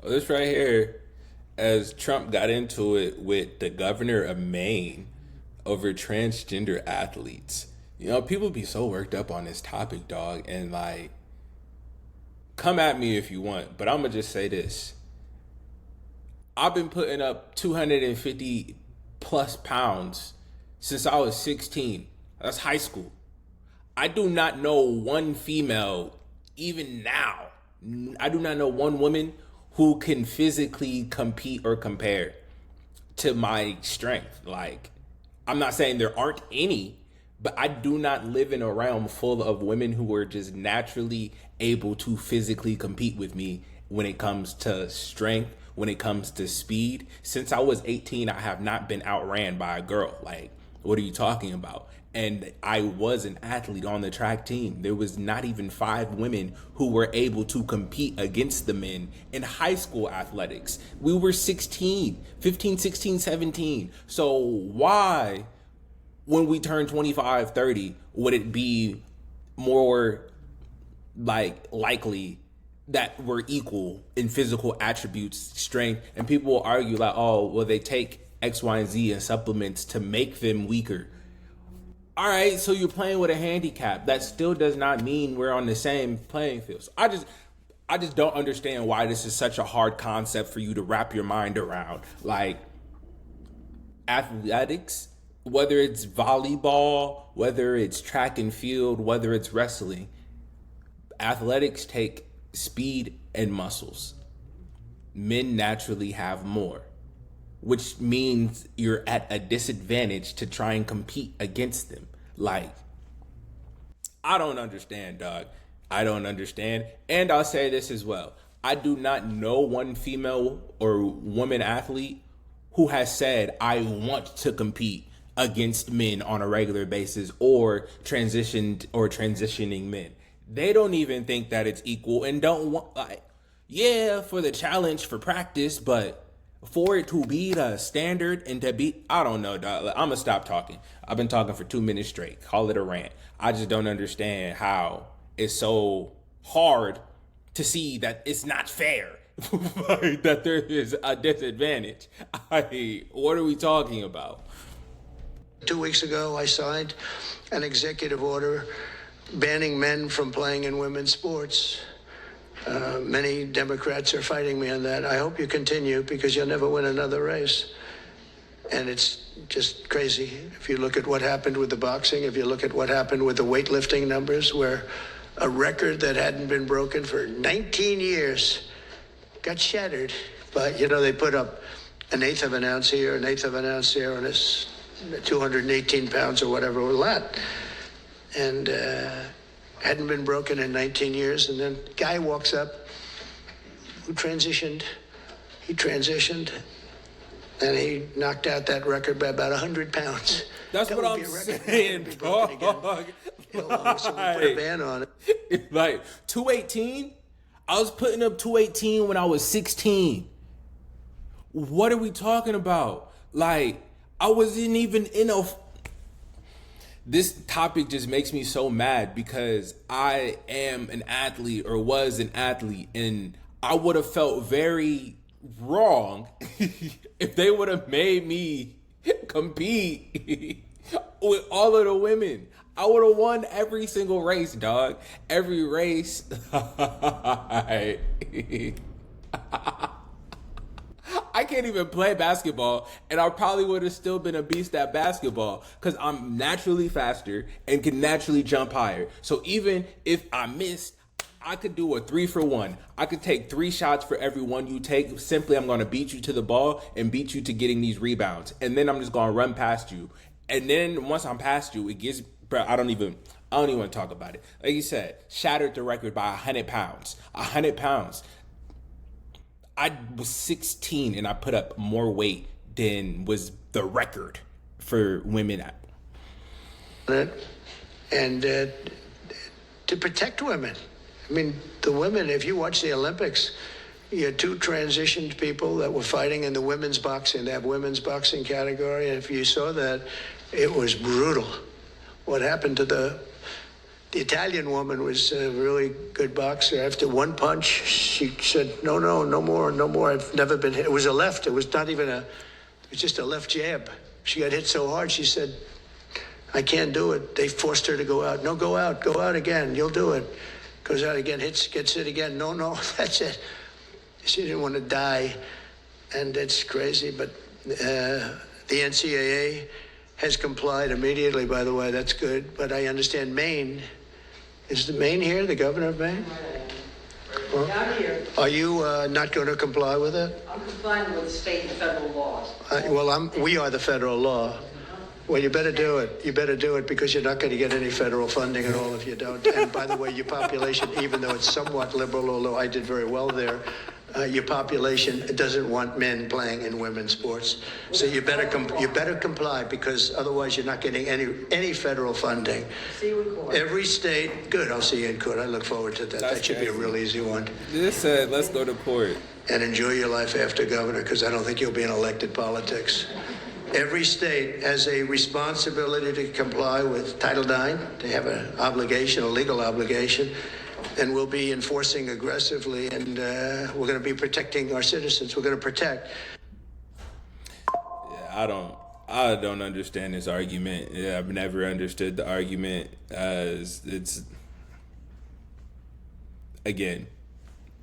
Well, this right here, as Trump got into it with the governor of Maine over transgender athletes. You know, people be so worked up on this topic, dog, and like, come at me if you want, but I'm gonna just say this. I've been putting up 250 plus pounds since I was 16. That's high school. I do not know one female, even now, I do not know one woman who can physically compete or compare to my strength. Like, I'm not saying there aren't any, but I do not live in a realm full of women who are just naturally able to physically compete with me when it comes to strength, when it comes to speed. Since I was 18, I have not been outran by a girl. Like, what are you talking about? And I was an athlete on the track team. There was not even 5 women who were able to compete against the men in high school athletics. We were 16, 15, 16, 17. So why, when we turn 25, 30, would it be more like likely that we're equal in physical attributes, strength? And people will argue like, oh, well, they take X, Y, and Z and supplements to make them weaker. All right, so you're playing with a handicap. That still does not mean we're on the same playing field. So I just don't understand why this is such a hard concept for you to wrap your mind around. Like, athletics, whether it's volleyball, whether it's track and field, whether it's wrestling, athletics take speed and muscles. Men naturally have more, which means you're at a disadvantage to try and compete against them. Like, I don't understand, dog. I don't understand. And I'll say this as well. I do not know one female or woman athlete who has said, I want to compete against men on a regular basis or transitioning men. They don't even think that it's equal and don't want, like, yeah, for the challenge for practice, but for it to be the standard and to be, I don't know, dog. I'm gonna stop talking. I've been talking for 2 minutes straight. Call it a rant. I just don't understand how it's so hard to see that it's not fair, like, that there is a disadvantage. What are we talking about? 2 weeks ago, I signed an executive order banning men from playing in women's sports. Many Democrats are fighting me on that. I hope you continue, because you'll never win another race. And it's just crazy. If you look at what happened with the boxing, if you look at what happened with the weightlifting numbers, where a record that hadn't been broken for 19 years got shattered. But, they put up an eighth of an ounce here, an eighth of an ounce there, and it's 218 pounds or whatever was that. And hadn't been broken in 19 years. And then guy walks up who transitioned. He transitioned, and he knocked out that record by about 100 pounds. That's what I'm saying, dog. Put a ban on it. Like, 218? I was putting up 218 when I was 16. What are we talking about? Like, I wasn't even in a... This topic just makes me so mad, because I am an athlete, or was an athlete, and I would have felt very wrong if they would have made me compete with all of the women. I would have won every single race, dog. Every race. I can't even play basketball, and I probably would have still been a beast at basketball, because I'm naturally faster and can naturally jump higher. So even if I missed, I could do a 3-for-1. I could take 3 shots for every one you take. Simply, I'm going to beat you to the ball and beat you to getting these rebounds. And then I'm just going to run past you. And then once I'm past you, it gets, bro, I don't even want to talk about it. Like you said, shattered the record by 100 pounds. 100 pounds. I was 16 and I put up more weight than was the record for women. And to protect women. I mean, the women, if you watch the Olympics, you had 2 transitioned people that were fighting in the women's boxing. They have women's boxing category. And if you saw that, it was brutal. What happened to the The Italian woman was a really good boxer. After one punch, she said, no, no more, no more. I've never been hit. It was a left. It was not even it was just a left jab. She got hit so hard, she said, I can't do it. They forced her to go out. No, go out again. You'll do it. Goes out again, gets hit again. No, that's it. She didn't want to die. And it's crazy, but the NCAA has complied immediately, by the way. That's good. But I understand Maine. Is the Maine here, the governor of Maine? Well, I'm here. Are you not going to comply with it? I'm complying with state and federal laws. We are the federal law. Well, you better do it. You better do it because you're not going to get any federal funding at all if you don't. And by the way, your population, even though it's somewhat liberal, although I did very well there, your population doesn't want men playing in women's sports. So you better comply because otherwise you're not getting any federal funding. See you in court. Every state, good. I'll see you in court. I look forward to that. That should be a real easy one. This said, let's go to court. And enjoy your life after governor because I don't think you'll be in elected politics. Every state has a responsibility to comply with Title IX. They have an obligation, a legal obligation, and we'll be enforcing aggressively, and we're going to be protecting our citizens. We're going to protect. Yeah, I don't understand this argument. Yeah, I've never understood the argument as it's, again,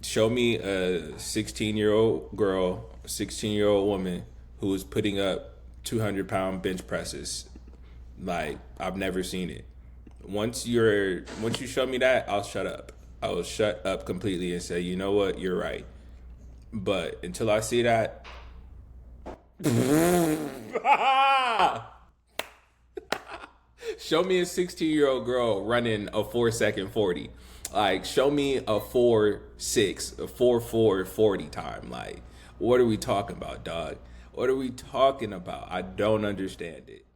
show me a 16-year-old girl, a 16-year-old woman who is putting up 200-pound bench presses. Like, I've never seen it. Once you show me that, I'll shut up. I will shut up completely and say, you know what, you're right. But until I see that, show me a 16-year-old girl running a 4-second 40. Like, show me a 4.6, a 4.4 40 time. Like, what are we talking about, dog? What are we talking about? I don't understand it.